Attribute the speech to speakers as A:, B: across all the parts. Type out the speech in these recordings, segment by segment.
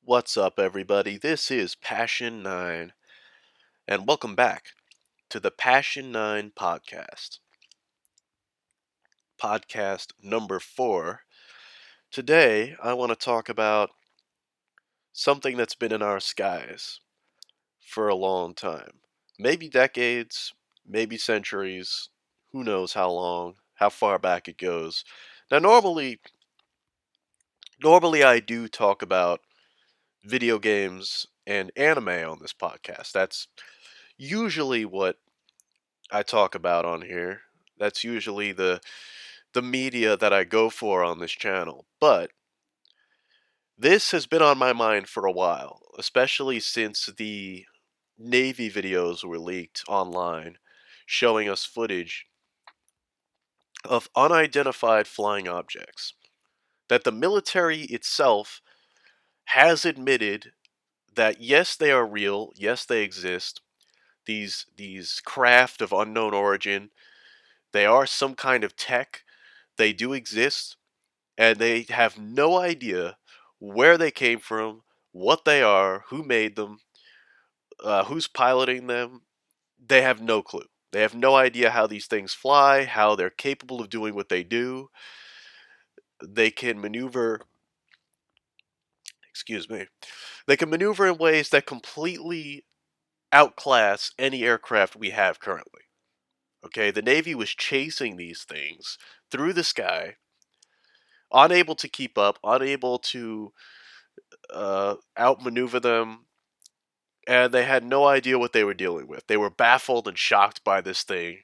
A: What's up, everybody? This is Passion9, and welcome back to the Passion9 podcast number 4. Today, I want to talk about something that's been in our skies for a long time. Maybe decades, maybe centuries, who knows how long, how far back it goes. Now, normally I do talk about video games and anime on this podcast. That's usually what I talk about on here. That's usually the media that I go for on this channel. But this has been on my mind for a while, especially since the Navy videos were leaked online showing us footage of unidentified flying objects that the military itself has admitted that yes, they are real, yes, they exist. These craft of unknown origin, they are some kind of tech. They do exist, and they have no idea where they came from, what they are, who made them, who's piloting them. They have no clue. They have no idea how these things fly, how they're capable of doing what they do. They can maneuver, excuse me, they can maneuver in ways that completely outclass any aircraft we have currently. Okay, the Navy was chasing these things through the sky, unable to keep up, unable to outmaneuver them, and they had no idea what they were dealing with. They were baffled and shocked by this thing.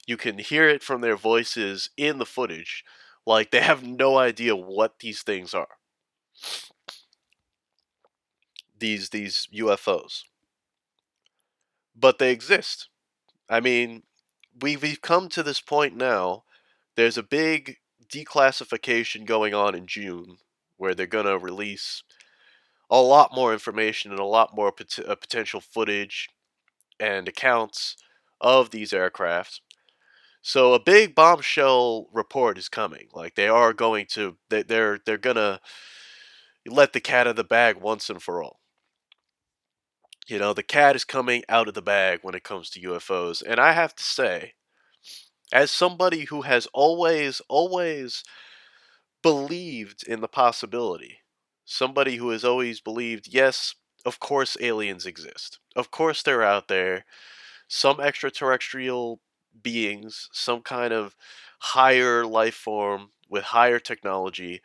A: You can hear it from their voices in the footage. Like, they have no idea what these things are. These UFOs. But they exist. I mean, we've come to this point now. There's a big declassification going on in June where they're going to release a lot more information and a lot more potential footage and accounts of these aircraft. So a big bombshell report is coming. Like, they are going to they're gonna let the cat out of the bag once and for all. You know, the cat is coming out of the bag when it comes to UFOs. And I have to say, as somebody who has always believed in the possibility, somebody who has always believed, yes, of course aliens exist. Of course they're out there. Some extraterrestrial beings, some kind of higher life form with higher technology,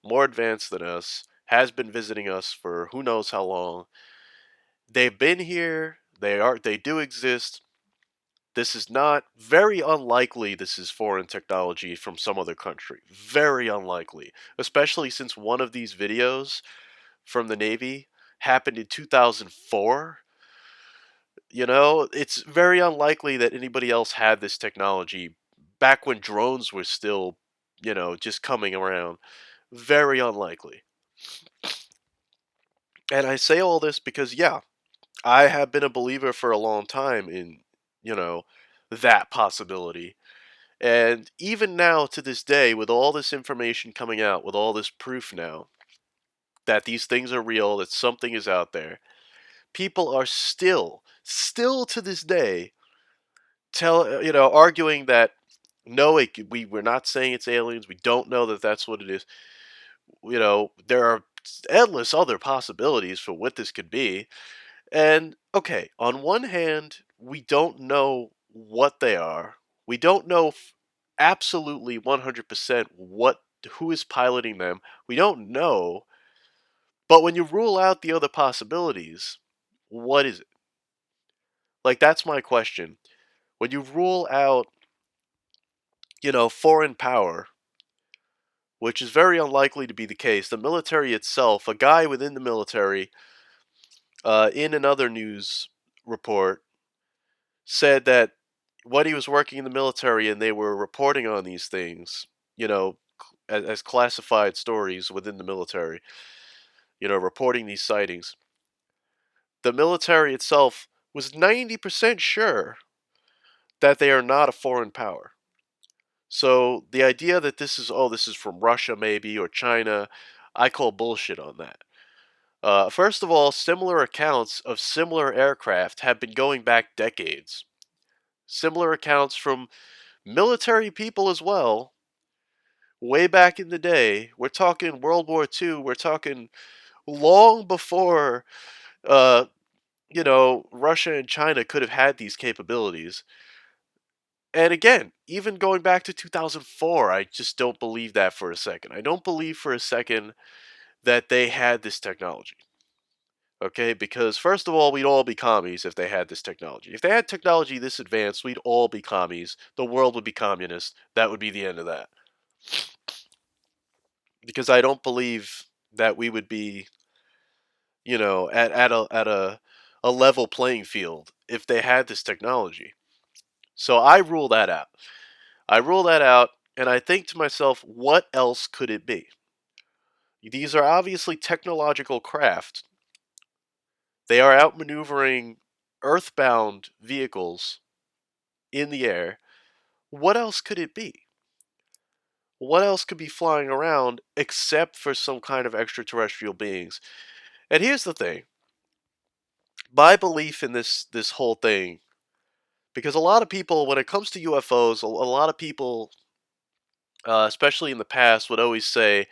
A: more advanced than us, has been visiting us for who knows how long. They've been here, they do exist. This is not very unlikely this is foreign technology from some other country. Very unlikely, especially since one of these videos from the Navy happened in 2004. You know, it's very unlikely that anybody else had this technology back when drones were still, just coming around. Very unlikely. And I say all this because, yeah, I have been a believer for a long time in, you know, that possibility. And even now, to this day, with all this information coming out, with all this proof now that these things are real, that something is out there, people are still to this day, arguing that no, we're not saying it's aliens. We don't know that that's what it is. There are endless other possibilities for what this could be. And okay, on one hand, we don't know what they are. We don't know absolutely 100% who is piloting them. We don't know. But when you rule out the other possibilities, what is it? Like, that's my question. When you rule out, foreign power, which is very unlikely to be the case. The military itself, a guy within the military, in another news report, said that when he was working in the military and they were reporting on these things, as classified stories within the military, reporting these sightings, the military itself was 90% sure that they are not a foreign power. So the idea that this is from Russia maybe or China, I call bullshit on that. First of all, similar accounts of similar aircraft have been going back decades. Similar accounts from military people as well, way back in the day. We're talking World War II. We're talking long before, uh, Russia and China could have had these capabilities. And again, even going back to 2004, I just don't believe that for a second. I don't believe for a second that they had this technology. Okay, because first of all, we'd all be commies if they had this technology. If they had technology this advanced, we'd all be commies. The world would be communist. That would be the end of that. Because I don't believe that we would be, at a level playing field if they had this technology. So I rule that out. I rule that out, and I think to myself, what else could it be? These are obviously technological craft. They are outmaneuvering earthbound vehicles in the air. What else could it be? What else could be flying around except for some kind of extraterrestrial beings? And here's the thing. My belief in this whole thing, because a lot of people, when it comes to UFOs, a lot of people, especially in the past, would always say,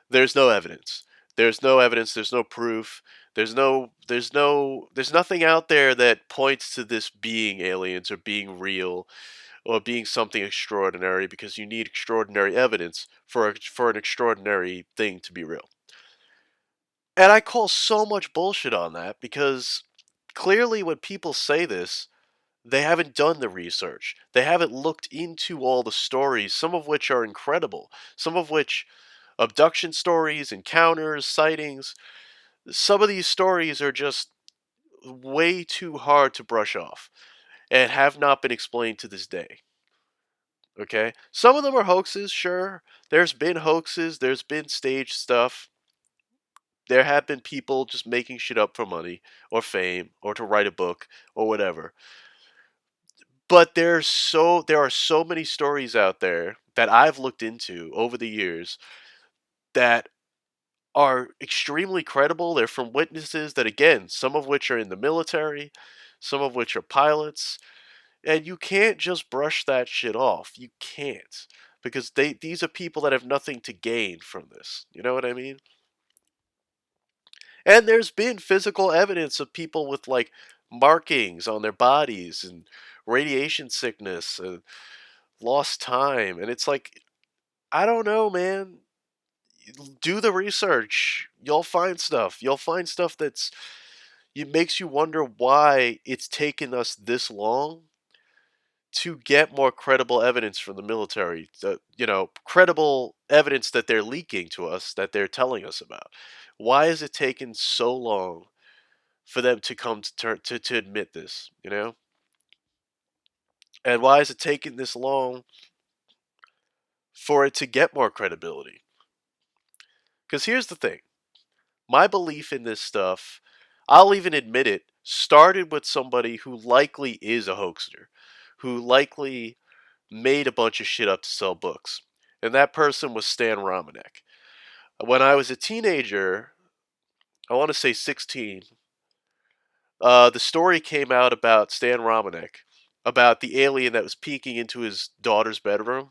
A: "There's no evidence. There's no evidence. There's no proof. There's nothing out there that points to this being aliens or being real or being something extraordinary because you need extraordinary evidence for an extraordinary thing to be real." And I call so much bullshit on that because clearly when people say this, they haven't done the research. They haven't looked into all the stories, some of which are incredible, some of which abduction stories, encounters, sightings. Some of these stories are just way too hard to brush off and have not been explained to this day. Okay? Some of them are hoaxes, sure. There's been hoaxes, there's been staged stuff. There have been people just making shit up for money or fame or to write a book or whatever. But there are so many stories out there that I've looked into over the years that are extremely credible. They're from witnesses that, again, some of which are in the military, some of which are pilots, and you can't just brush that shit off. You can't, because these are people that have nothing to gain from this. You know what I mean? And there's been physical evidence of people with like markings on their bodies and radiation sickness and lost time, and it's like, I don't know, man. Do the research. You'll find stuff. You'll find stuff that's it makes you wonder why it's taken us this long to get more credible evidence from the military. Credible evidence that they're leaking to us, that they're telling us about. Why has it taken so long for them to come to admit this? And why has it taken this long for it to get more credibility? Because here's the thing. My belief in this stuff, I'll even admit it, started with somebody who likely is a hoaxer, who likely made a bunch of shit up to sell books. And that person was Stan Romanek. When I was a teenager, I want to say 16, the story came out about Stan Romanek, about the alien that was peeking into his daughter's bedroom,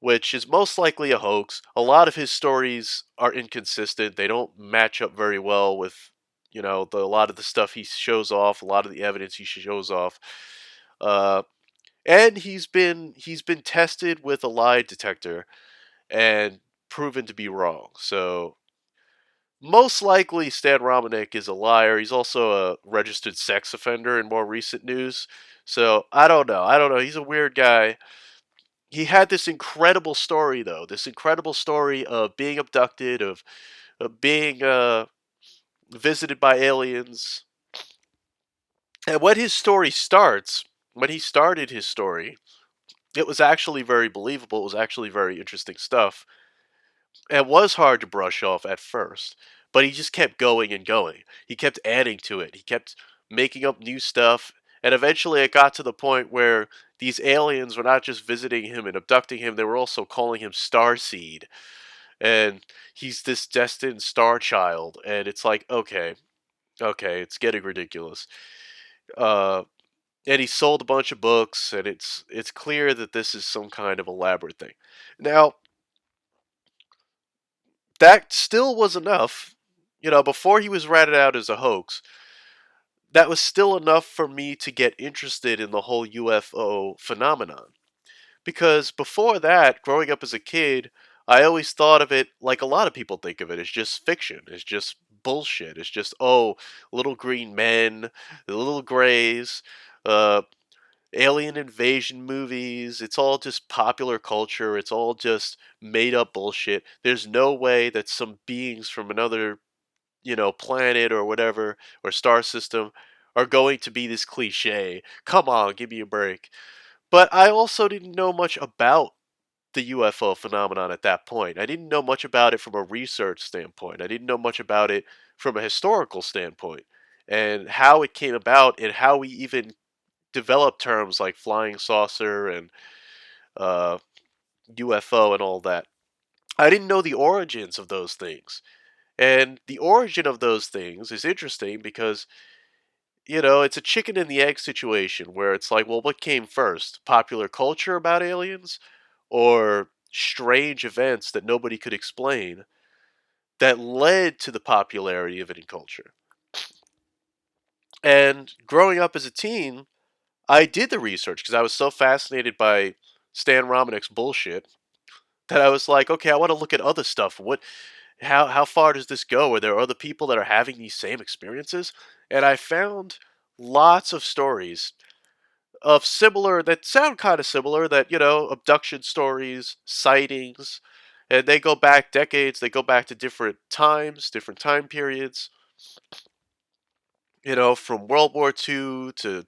A: which is most likely a hoax. A lot of his stories are inconsistent. They don't match up very well with, a lot of the stuff he shows off, a lot of the evidence he shows off. Uh, and he's been tested with a lie detector and proven to be wrong. So most likely Stan Romanek is a liar. He's also a registered sex offender in more recent news. So I don't know. I don't know. He's a weird guy. He had this incredible story though. This incredible story of being abducted, of being visited by aliens. And when his story starts, when he started his story, it was actually very believable. It was actually very interesting stuff. It was hard to brush off at first, but he just kept going and going. He kept adding to it. He kept making up new stuff. And eventually it got to the point where these aliens were not just visiting him and abducting him, they were also calling him Starseed. and he's this destined star child, and it's like, okay, okay, it's getting ridiculous. Uh, and he sold a bunch of books, and it's clear that this is some kind of elaborate thing. Now, that still was enough. Before he was ratted out as a hoax, that was still enough for me to get interested in the whole UFO phenomenon. Because before that, growing up as a kid, I always thought of it like a lot of people think of it as just fiction. It's just bullshit. It's just, oh, little green men, the little grays, uh, alien invasion movies. It's all just popular culture. It's all just made up bullshit. There's no way that some beings from another, planet or whatever, or star system are going to be this cliche. Come on, give me a break. But I also didn't know much about the UFO phenomenon at that point. I didn't know much about it from a research standpoint. I didn't know much about it from a historical standpoint and how it came about and how we even developed terms like flying saucer and uh, UFO and all that. I didn't know the origins of those things. And the origin of those things is interesting because, it's a chicken and the egg situation where it's like, well, what came first? Popular culture about aliens or strange events that nobody could explain that led to the popularity of it in culture? And growing up as a teen, I did the research because I was so fascinated by Stan Romanek's bullshit that I was like, okay, I want to look at other stuff. How far does this go? Are there other people that are having these same experiences? And I found lots of stories of similar that sound kind of similar that, abduction stories, sightings, and they go back decades, they go back to different times, different time periods, from World War II to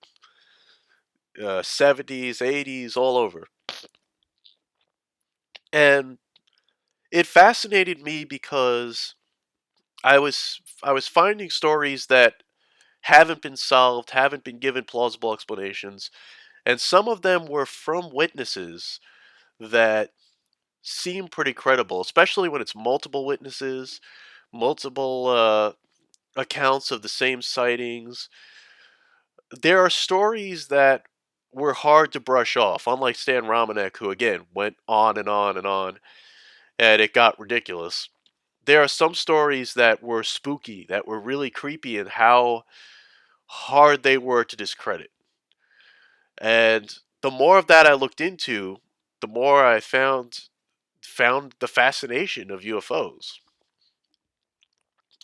A: 70s, 80s, all over. And it fascinated me because I was finding stories that haven't been solved, haven't been given plausible explanations, and some of them were from witnesses that seem pretty credible, especially when it's multiple witnesses, multiple accounts of the same sightings. There are stories that were hard to brush off, unlike Stan Romanek, who again went on and on and on, and it got ridiculous. There are some stories that were spooky, that were really creepy in how hard they were to discredit. And the more of that I looked into, the more I found the fascination of UFOs.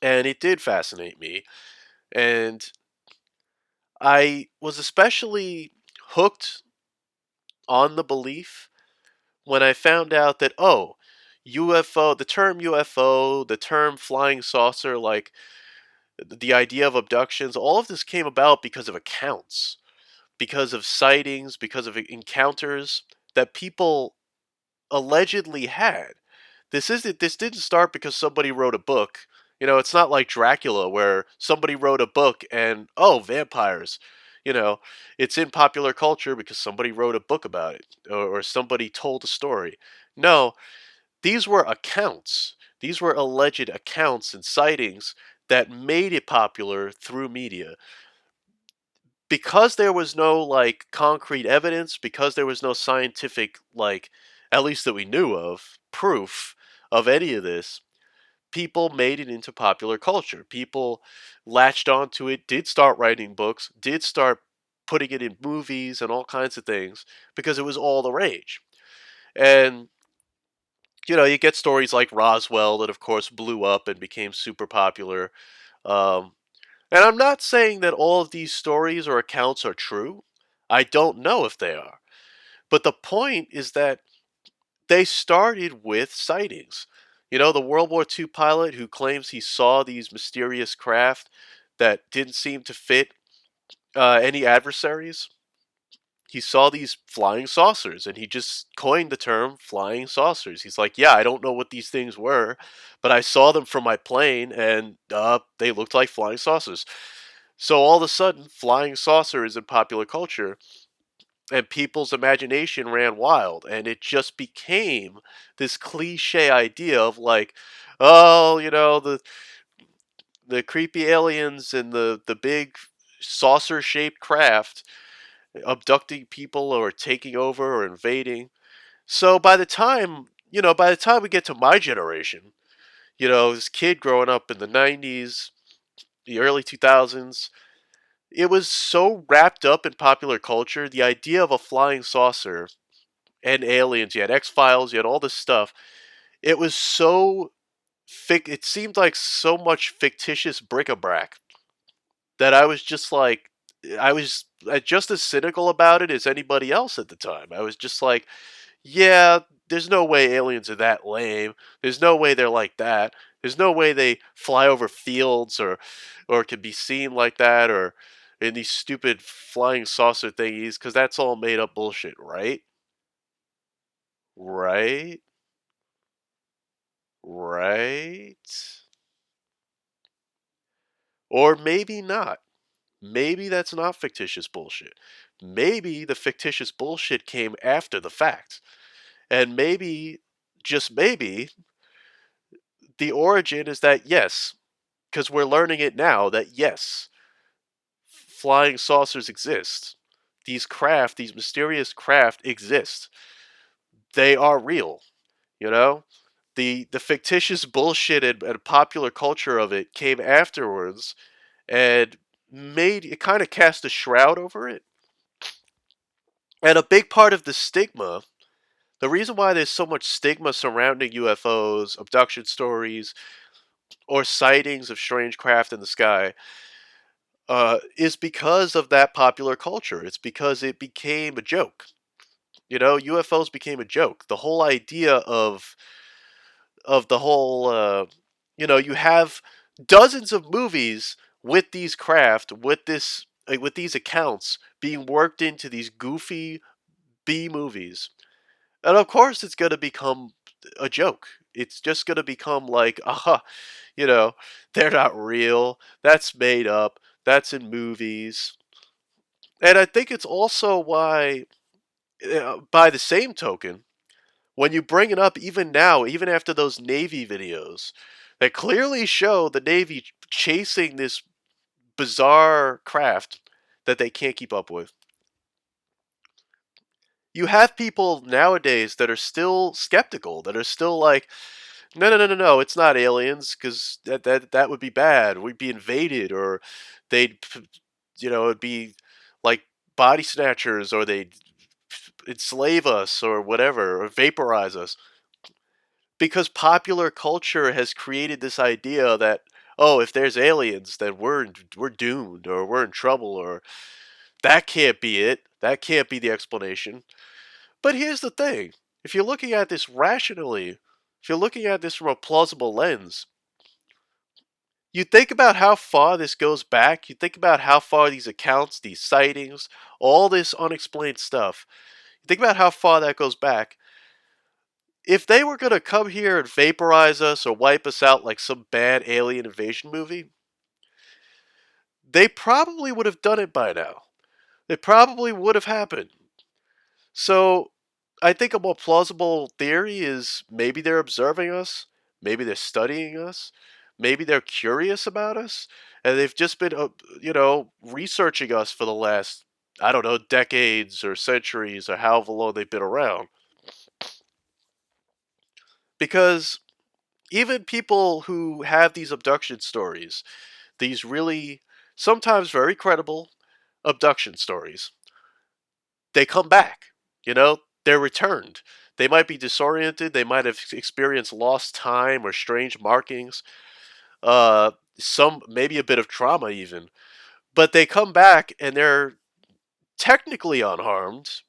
A: And it did fascinate me. And I was especially hooked on the belief when I found out that, oh, UFO, the term UFO, the term flying saucer, like the idea of abductions, all of this came about because of accounts, because of sightings, because of encounters that people allegedly had. This didn't start because somebody wrote a book. It's not like Dracula where somebody wrote a book and, oh, vampires. You know, it's in popular culture because somebody wrote a book about it or somebody told a story. No, these were accounts. These were alleged accounts and sightings that made it popular through media. Because there was no like concrete evidence, because there was no scientific, like, at least that we knew of, proof of any of this, people made it into popular culture. People latched onto it, did start writing books, did start putting it in movies and all kinds of things because it was all the rage. And you get stories like Roswell that of course blew up and became super popular. Um, and I'm not saying that all of these stories or accounts are true. I don't know if they are. But the point is that they started with sightings. The World War II pilot who claims he saw these mysterious craft that didn't seem to fit any adversaries. He saw these flying saucers and he just coined the term flying saucers. He's like, yeah, I don't know what these things were, but I saw them from my plane and they looked like flying saucers. So all of a sudden, flying saucer is in popular culture. and people's imagination ran wild, and it just became this cliche idea of like, oh, the creepy aliens and the big saucer shaped craft abducting people or taking over or invading. So by the time we get to my generation, this kid growing up in the 90s, the early 2000s, it was so wrapped up in popular culture. The idea of a flying saucer and aliens, you had X Files, you had all this stuff. It was so it seemed like so much fictitious bric-a-brac that I was just like, I was just as cynical about it as anybody else at the time. I was just like, yeah, there's no way aliens are that lame. There's no way they're like that. There's no way they fly over fields or can be seen like that or in these stupid flying saucer thingies because that's all made up bullshit, right? Right? Right? Or maybe not. Maybe that's not fictitious bullshit. Maybe the fictitious bullshit came after the fact. And maybe, just maybe, the origin is that yes, because we're learning it now that yes, flying saucers exist. These mysterious craft exist. They are real, you know? The fictitious bullshit and popular culture of it came afterwards and made it kind of cast a shroud over it. And a big part of the stigma, the reason why there's so much stigma surrounding UFOs, abduction stories, or sightings of strange craft in the sky, is because of that popular culture. It's because it became a joke. UFOs became a joke. The whole idea of the whole, you have dozens of movies with these craft, with these accounts being worked into these goofy B movies, and of course it's going to become a joke. It's just going to become like, you know, they're not real. That's made up. That's in movies. And I think it's also why, by the same token, when you bring it up, even now, even after those Navy videos that clearly show the Navy chasing this bizarre craft that they can't keep up with, you have people nowadays that are still skeptical, that are still like, no, no, no, no, no, it's not aliens, because that would be bad. We'd be invaded, or it'd be like body snatchers, or they'd enslave us, or whatever, or vaporize us. Because popular culture has created this idea that, oh, if there's aliens, then we're doomed, or we're in trouble, or that can't be it. That can't be the explanation. But here's the thing: if you're looking at this rationally, if you're looking at this from a plausible lens, you think about how far this goes back. You think about how far these accounts, these sightings, all this unexplained stuff. You think about how far that goes back. If they were going to come here and vaporize us or wipe us out like some bad alien invasion movie, they probably would have done it by now. It probably would have happened. So, I think a more plausible theory is maybe they're observing us, maybe they're studying us, maybe they're curious about us, and they've just been, researching us for the last, I don't know, decades or centuries or however long they've been around. Because even people who have these abduction stories, these really, sometimes very credible abduction stories, they come back. They're returned. They might be disoriented. They might have experienced lost time or strange markings. Some maybe a bit of trauma even, but they come back and they're technically unharmed.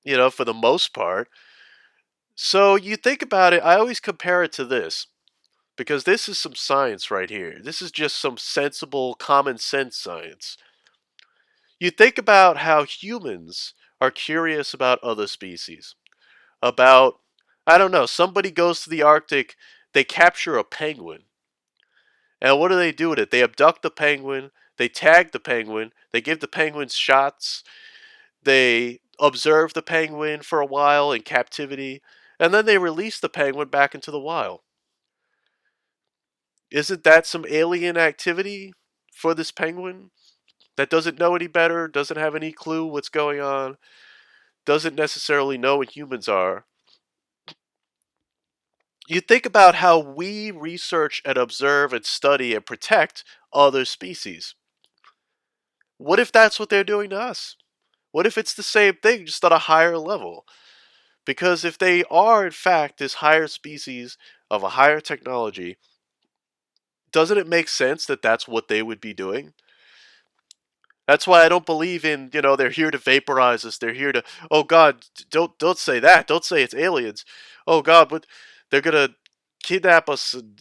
A: For the most part. So you think about it. I always compare it to this because this is some science right here. This is just some sensible, common sense science. You think about how humans are curious about other species. About, I don't know, somebody goes to the Arctic, they capture a penguin. And what do they do with it? They abduct the penguin, they tag the penguin, they give the penguins shots, They observe the penguin for a while in captivity, and then they release the penguin back into the wild. Isn't that some alien activity for this penguin that doesn't know any better, doesn't have any clue what's going on, doesn't necessarily know what humans are? You think about how we research and observe and study and protect other species. What if that's what they're doing to us? What if it's the same thing, just on a higher level? Because if they are, in fact, this higher species of a higher technology, doesn't it make sense that that's what they would be doing? That's why I don't believe in, they're here to vaporize us. They're here to, oh God, don't say that. Don't say it's aliens. Oh God, but they're gonna kidnap us and,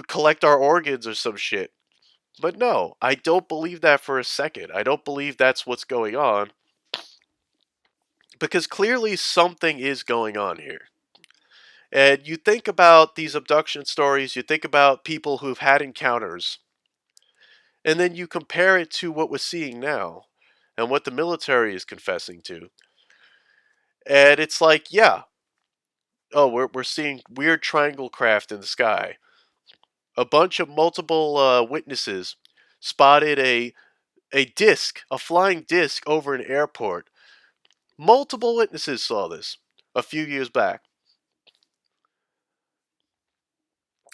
A: collect our organs or some shit. But no, I don't believe that for a second. I don't believe that's what's going on because clearly something is going on here. And you think about these abduction stories, you think about people who've had encounters, and then you compare it to what we're seeing now and what the military is confessing to. And it's like, yeah, oh, we're seeing weird triangle craft in the sky. A bunch of multiple witnesses spotted a disc, a flying disc over an airport. Multiple witnesses saw this a few years back,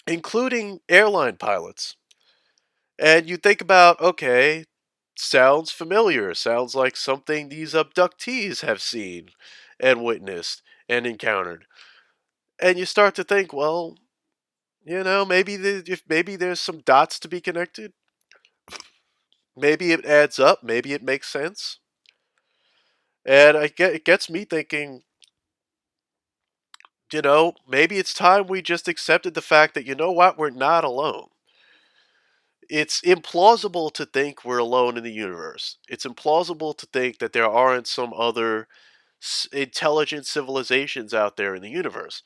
A: including airline pilots. And you think about, okay, sounds familiar, sounds like something these abductees have seen and witnessed and encountered. And you start to think, well, maybe if maybe there's some dots to be connected. Maybe it adds up. Maybe it makes sense. And it gets me thinking, maybe it's time we just accepted the fact that, you know what, we're not alone. It's implausible to think we're alone in the universe. It's implausible to think that there aren't some other intelligent civilizations out there in the universe.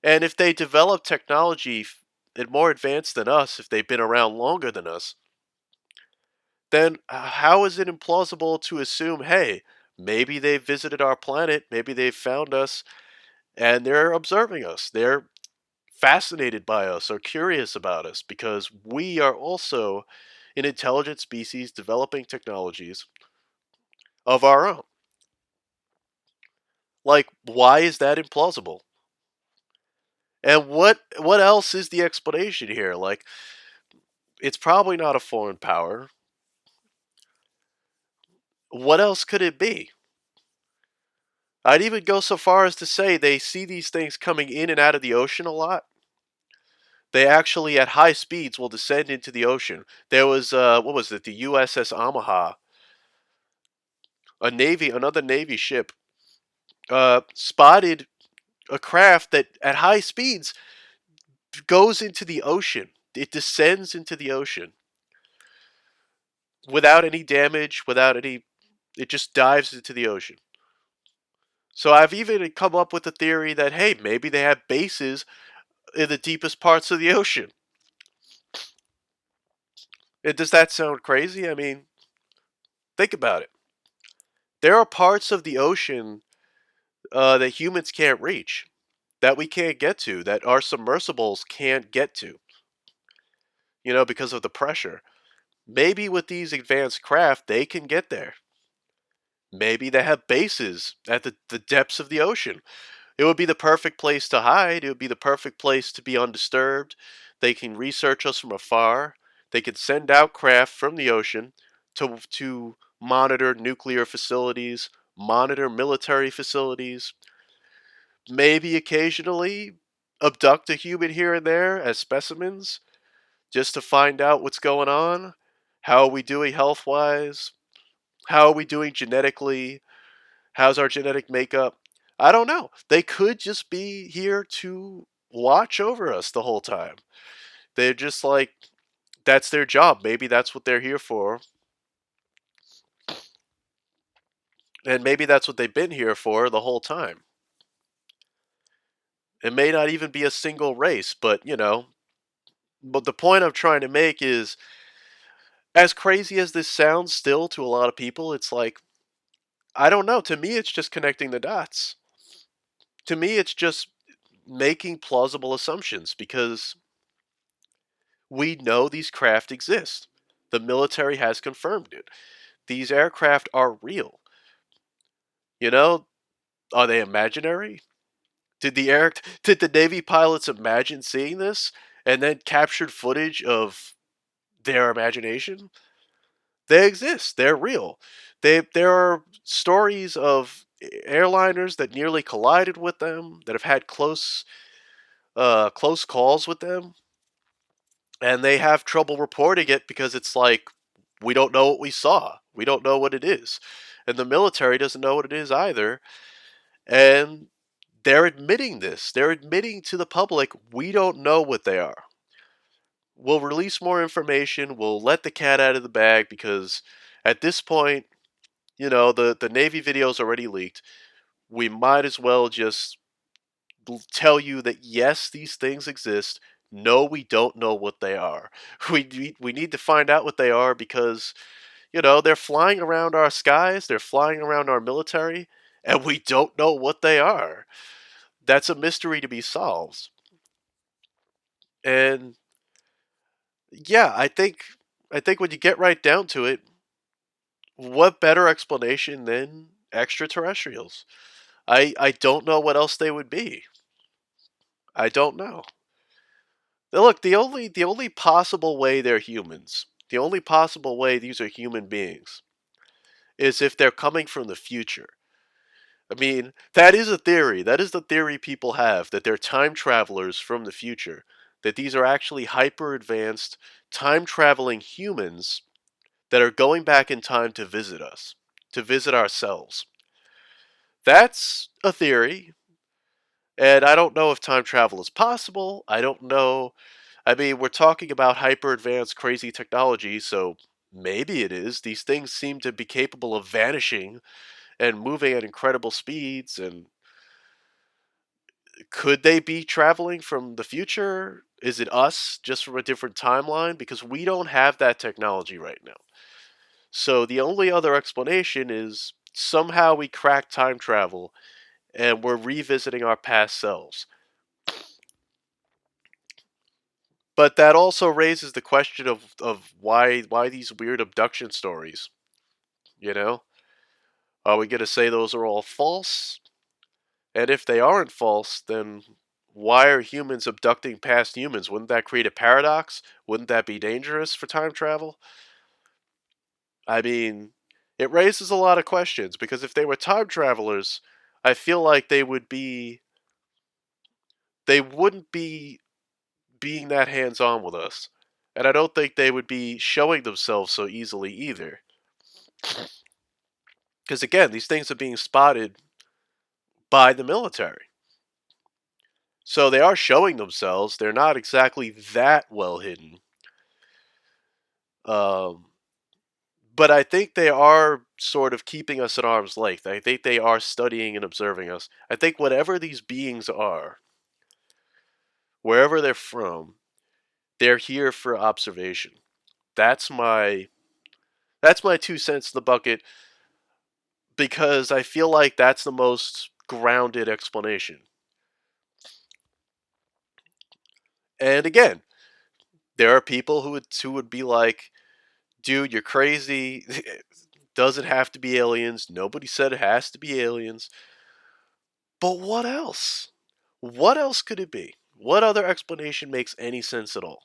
A: And if they develop technology and more advanced than us, if they've been around longer than us, then how is it implausible to assume, hey, maybe they've visited our planet, maybe they've found us, and they're observing us. They're fascinated by us or curious about us because we are also an intelligent species developing technologies of our own. Like, why is that implausible? And what else is the explanation here? Like, it's probably not a foreign power. What else could it be? I'd even go so far as to say they see these things coming in and out of the ocean a lot. They actually, at high speeds, will descend into the ocean. There was, what was it, the USS Omaha, another Navy ship, spotted a craft that, at high speeds, goes into the ocean. It descends into the ocean without any damage, without any. It just dives into the ocean. So I've even come up with the theory that, hey, maybe they have bases in the deepest parts of the ocean. Does that sound crazy? I mean, think about it. There are parts of the ocean that humans can't reach, that we can't get to, that our submersibles can't get to, because of the pressure. Maybe with these advanced craft, they can get there. Maybe they have bases at the depths of the ocean. It would be the perfect place to hide. It would be the perfect place to be undisturbed. They can research us from afar. They can send out craft from the ocean to monitor nuclear facilities, monitor military facilities, maybe occasionally abduct a human here and there as specimens just to find out what's going on. How are we doing health wise? How are we doing genetically? How's our genetic makeup? I don't know. They could just be here to watch over us the whole time. They're just like, that's their job. Maybe that's what they're here for. And maybe that's what they've been here for the whole time. It may not even be a single race, but but the point I'm trying to make is As crazy as this sounds still to a lot of people, it's like, I don't know. To me, it's just connecting the dots. To me, it's just making plausible assumptions because we know these craft exist. The military has confirmed it. These aircraft are real. You know, are they imaginary? Did the Navy pilots imagine seeing this and then captured footage of their imagination? They exist. They're real. There are stories of airliners that nearly collided with them, that have had close calls with them, and they have trouble reporting it because it's like, we don't know what we saw. We don't know what it is. And the military doesn't know what it is either. And they're admitting this. They're admitting to the public, we don't know what they are. We'll release more information. We'll let the cat out of the bag because at this point, the Navy video is already leaked. We might as well just tell you that yes, these things exist. No, we don't know what they are. We need to find out what they are because they're flying around our skies. They're flying around our military, and we don't know what they are. That's a mystery to be solved. And yeah, I think when you get right down to it, what better explanation than extraterrestrials? I don't know what else they would be. I don't know. Now, look, the only possible way they're humans, the only possible way these are human beings, is if they're coming from the future. I mean, that is a theory. That is the theory people have, that they're time travelers from the future. That these are actually hyper advanced, time traveling humans that are going back in time to visit us, to visit ourselves. That's a theory, and I don't know if time travel is possible. I don't know. I mean, we're talking about hyper advanced, crazy technology, so maybe it is. These things seem to be capable of vanishing and moving at incredible speeds. And could they be traveling from the future? Is it us just from a different timeline? Because we don't have that technology right now. So the only other explanation is somehow we cracked time travel and we're revisiting our past selves. But that also raises the question of why these weird abduction stories, you know? Are we going to say those are all false? And if they aren't false, then why are humans abducting past humans? Wouldn't that create a paradox? Wouldn't that be dangerous for time travel? I mean, it raises a lot of questions because if they were time travelers, I feel like they wouldn't be being that hands-on with us. And I don't think they would be showing themselves so easily either. Because again, these things are being spotted by the military. So they are showing themselves. They're not exactly that well hidden. Um, but I think they are sort of keeping us at arm's length. I think they are studying and observing us. I think whatever these beings are, wherever they're from, they're here for observation. That's my that's my 2 cents in the bucket because I feel like that's the most grounded explanation. And again, there are people who would be like, "Dude, you're crazy. Doesn't have to be aliens. Nobody said it has to be aliens." But what else? What else could it be? What other explanation makes any sense at all?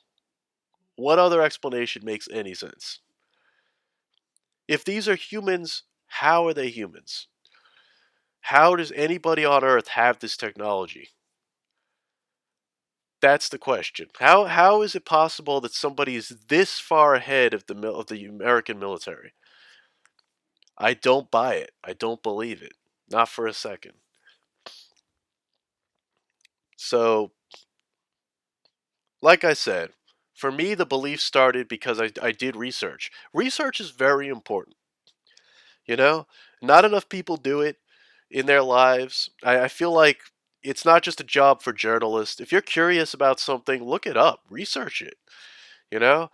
A: What other explanation makes any sense? If these are humans, how are they humans? How does anybody on Earth have this technology? That's the question. How is it possible that somebody is this far ahead of the American military? I don't buy it. I don't believe it. Not for a second. So, like I said, for me, the belief started because I did research. Research is very important. You know, not enough people do it in their lives. I feel like it's not just a job for journalists. If you're curious about something, look it up, research it. You know,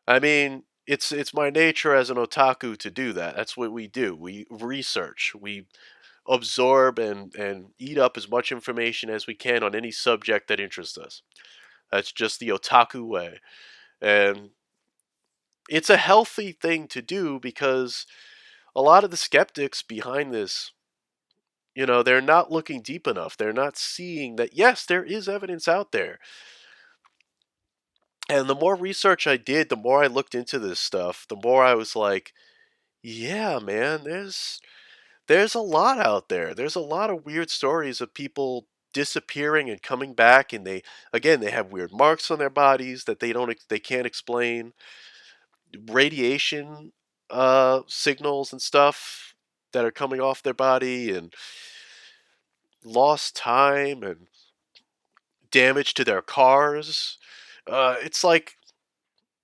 A: I mean, it's my nature as an otaku to do that. That's what we do. We research. We absorb and eat up as much information as we can on any subject that interests us. That's just the otaku way. And it's a healthy thing to do because a lot of the skeptics behind this, they're not looking deep enough. They're not seeing that, yes, there is evidence out there. And the more research I did, the more I looked into this stuff, the more I was like, yeah, man, there's a lot out there. There's a lot of weird stories of people disappearing and coming back, and they have weird marks on their bodies that they can't explain. Radiation signals and stuff that are coming off their body, and lost time and damage to their cars. It's like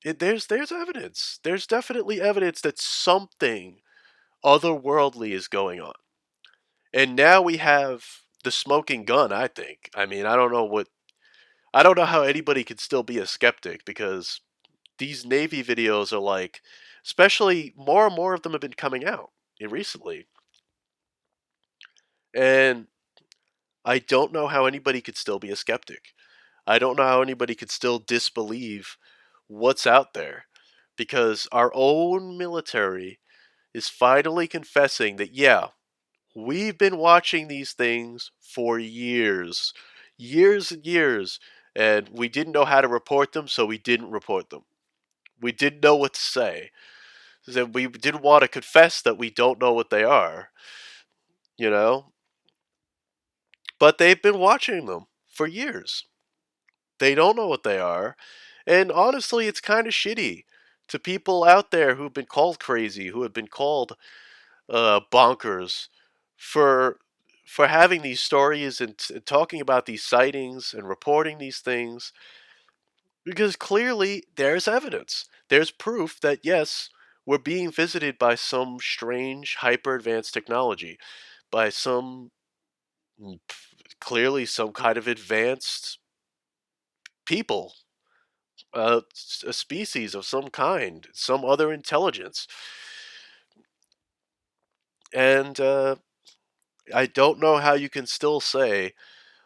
A: there's evidence. There's definitely evidence that something otherworldly is going on. And now we have the smoking gun, I think. I mean, I don't know how anybody could still be a skeptic because these Navy videos are like, especially more and more of them have been coming out recently. And I don't know how anybody could still be a skeptic. I don't know how anybody could still disbelieve what's out there because our own military is finally confessing that, yeah, we've been watching these things for years, years and years, and we didn't know how to report them, so we didn't report them. We didn't know what to say. So we didn't want to confess that we don't know what they are, you know? But they've been watching them for years. They don't know what they are. And honestly, it's kind of shitty to people out there who've been called crazy, who have been called bonkers for having these stories and talking about these sightings and reporting these things because clearly there's evidence. There's proof that yes, we're being visited by some strange hyper advanced technology, by some clearly some kind of advanced people, a species of some kind, some other intelligence. And I don't know how you can still say,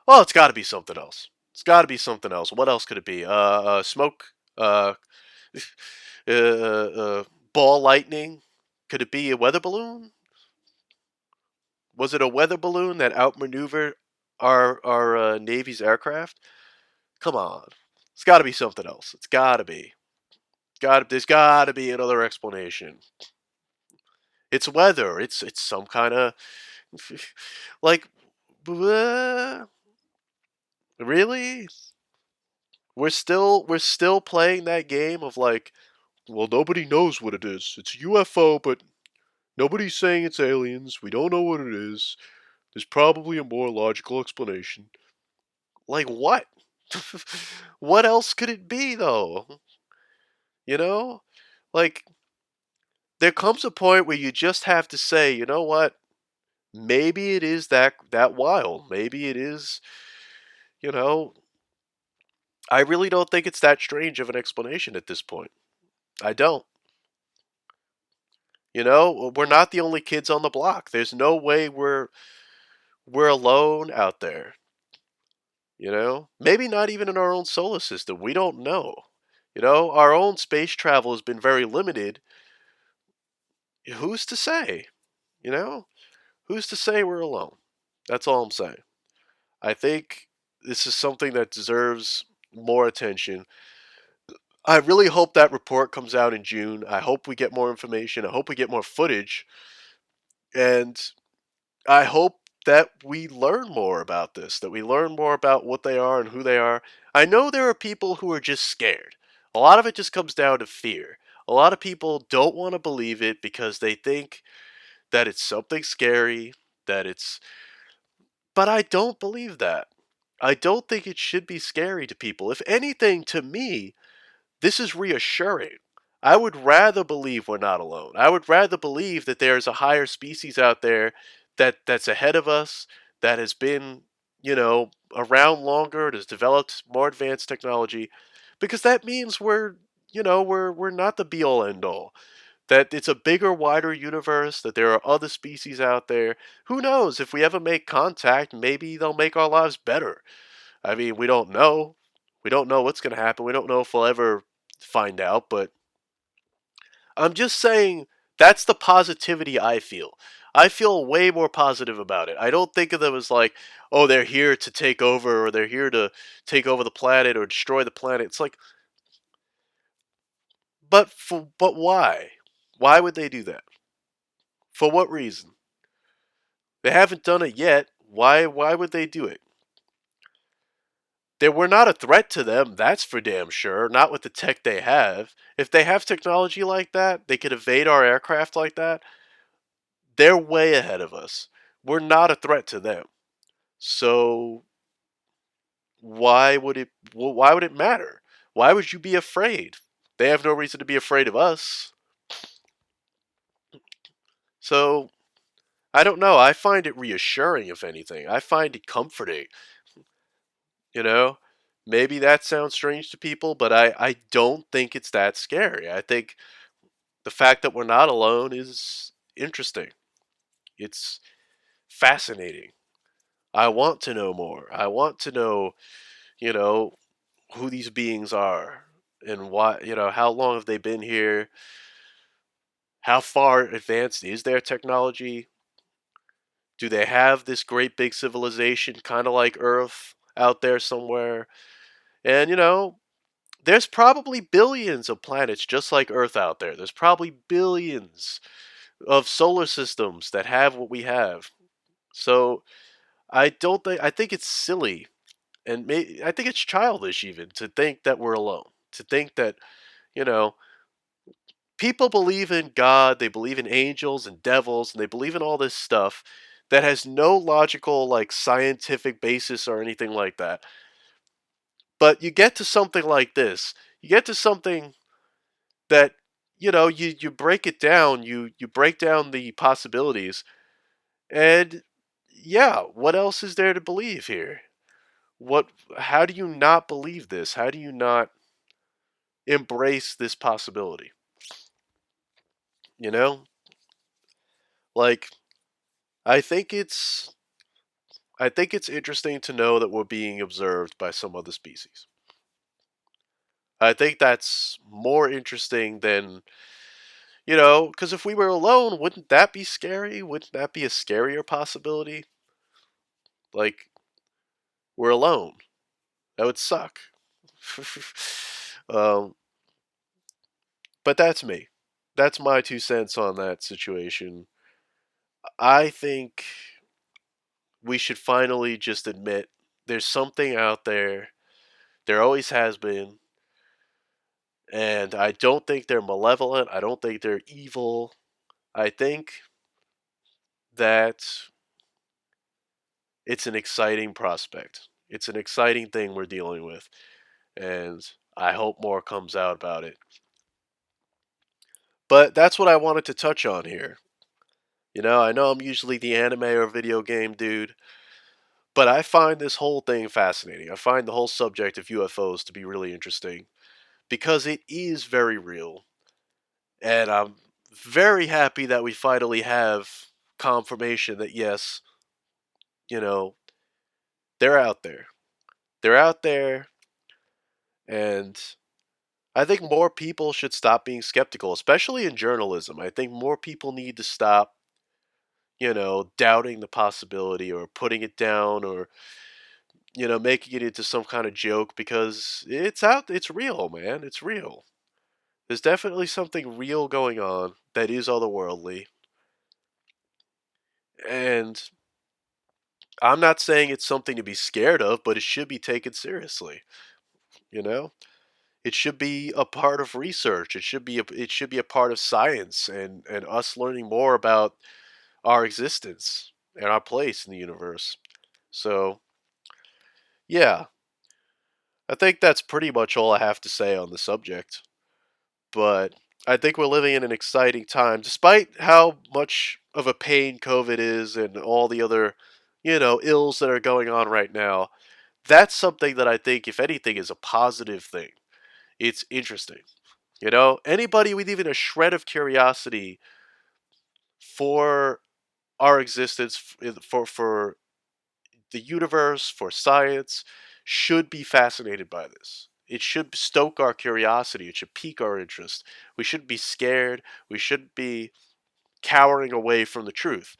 A: "Oh, it's got to be something else. It's got to be something else." What else could it be? Smoke, uh, ball lightning. Could it be a weather balloon? Was it a weather balloon that outmaneuvered our Navy's aircraft? Come on, it's got to be something else. It's got to be. There's got to be another explanation. It's weather. It's some kind of like. Really? We're still playing that game of like, well, nobody knows what it is. It's a UFO, but nobody's saying it's aliens. We don't know what it is. There's probably a more logical explanation. Like what? What else could it be though? You know? Like there comes a point where you just have to say, you know what? Maybe it is that wild. Maybe it is, you know, I really don't think it's that strange of an explanation at this point. I don't. We're not the only kids on the block. There's no way we're alone out there. Maybe not even in our own solar system. We don't know. Our own space travel has been very limited. Who's to say? You know, who's to say we're alone? That's all I'm saying. I think this is something that deserves more attention. I really hope that report comes out in June. I hope we get more information. I hope we get more footage. And I hope that we learn more about this, that we learn more about what they are and who they are. I know there are people who are just scared. A lot of it just comes down to fear. A lot of people don't want to believe it because they think that it's something scary, that it's. But I don't believe that. I don't think it should be scary to people. If anything, to me, this is reassuring. I would rather believe we're not alone. I would rather believe that there's a higher species out there that's ahead of us, that has been, around longer, that has developed more advanced technology, because that means we're, we're not the be all end all. That it's a bigger, wider universe, that there are other species out there. Who knows? If we ever make contact, maybe they'll make our lives better. I mean, we don't know. We don't know what's going to happen. We don't know if we'll ever find out, but I'm just saying that's the positivity I feel. I feel way more positive about it. I don't think of them as like, oh, they're here to take over or they're here to take over the planet or destroy the planet. It's like, but why? Why would they do that? For what reason? They haven't done it yet. Why would they do it? We're not a threat to them, that's for damn sure. Not with the tech they have. If they have technology like that, they could evade our aircraft like that. They're way ahead of us. We're not a threat to them. So why would it matter? Why would you be afraid? They have no reason to be afraid of us. So I don't know. I find it reassuring, if anything. I find it comforting. You know, maybe that sounds strange to people, but I don't think it's that scary. I think the fact that we're not alone is interesting. It's fascinating. I want to know more. I want to know, you know, who these beings are and why, how long have they been here? How far advanced is their technology? Do they have this great big civilization kind of like Earth out there somewhere? And, there's probably billions of planets just like Earth out there. There's probably billions of solar systems that have what we have. So I think it's silly and I think it's childish even to think that we're alone. To think that, you know, people believe in God, they believe in angels and devils, and they believe in all this stuff that has no logical, like, scientific basis or anything like that. But you get to something like this. You get to something that, you break it down, you break down the possibilities, and yeah, what else is there to believe here? How do you not believe this? How do you not embrace this possibility? You know? Like, I think it's I think it's interesting to know that we're being observed by some other species. I think that's more interesting than, because if we were alone, wouldn't that be scary? Wouldn't that be a scarier possibility? Like, we're alone. That would suck. um, but that's me. That's my 2 cents on that situation. I think we should finally just admit there's something out there. There always has been. And I don't think they're malevolent. I don't think they're evil. I think that it's an exciting prospect. It's an exciting thing we're dealing with. And I hope more comes out about it. But that's what I wanted to touch on here. I know I'm usually the anime or video game dude, but I find this whole thing fascinating. I find the whole subject of UFOs to be really interesting because it is very real. And I'm very happy that we finally have confirmation that yes, you know, they're out there. They're out there, and I think more people should stop being skeptical, especially in journalism. I think more people need to stop, doubting the possibility or putting it down or, making it into some kind of joke because it's real, man. It's real. There's definitely something real going on that is otherworldly. And I'm not saying it's something to be scared of, but it should be taken seriously. You know, it should be a part of research. It should be a part of science and us learning more about our existence and our place in the universe. So yeah, I think that's pretty much all I have to say on the subject. But I think we're living in an exciting time, despite how much of a pain COVID is and all the other, ills that are going on right now. That's something that I think, if anything, is a positive thing. It's interesting. You know, anybody with even a shred of curiosity for our existence, for the universe, for science, should be fascinated by this. It should stoke our curiosity. It should pique our interest. We shouldn't be scared. We shouldn't be cowering away from the truth,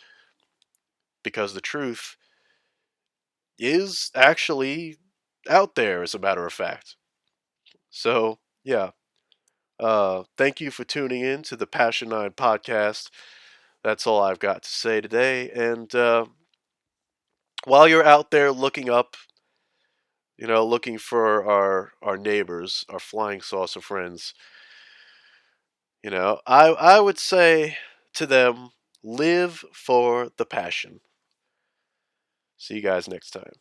A: because the truth is actually out there, as a matter of fact. So, yeah. Thank you for tuning in to the Passion 9 podcast. That's all I've got to say today. And while you're out there looking up, looking for our neighbors, our flying saucer friends, I would say to them, live for the passion. See you guys next time.